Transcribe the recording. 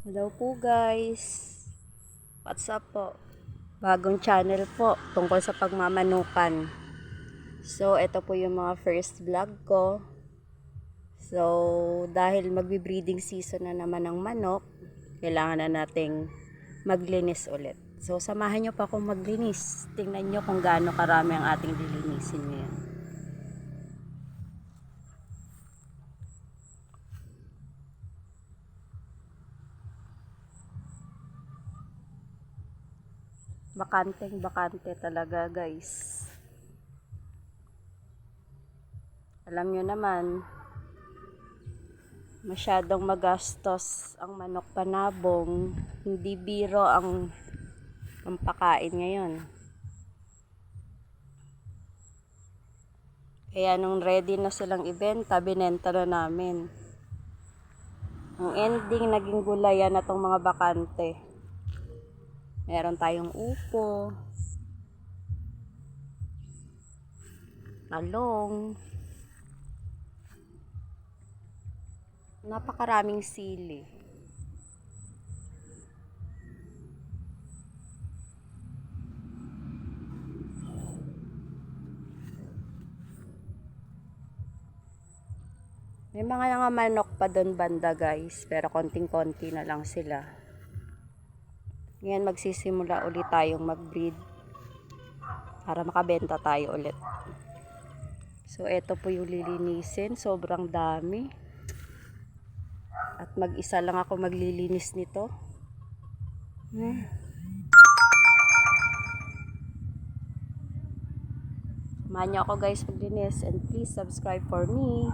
Hello po guys. What's up po? Bagong channel po tungkol sa pagmamanukan. So, ito po yung mga first vlog ko. So, dahil magbe-breeding season na naman ng manok, kailangan na nating maglinis ulit. So, samahan nyo pa akong maglinis. Tingnan nyo kung gaano karami ang ating lilinisin ngayon. Bakante talaga guys. Alam nyo naman, masyadong magastos ang manok panabong. Hindi biro ang pakain ngayon. Kaya nung ready na silang ibenta, binenta na namin. Ang ending, naging gulayan na tong mga bakante. Meron tayong upo, talong, napakaraming sili. May mga manok pa doon banda guys, pero konting-konti na lang sila. Ngayon magsisimula ulit tayong mag-breed para makabenta tayo ulit. So ito po yung lilinisin, sobrang dami. At mag-isa lang ako maglilinis nito. Samahan niyo ako guys maglinis, and please subscribe for me.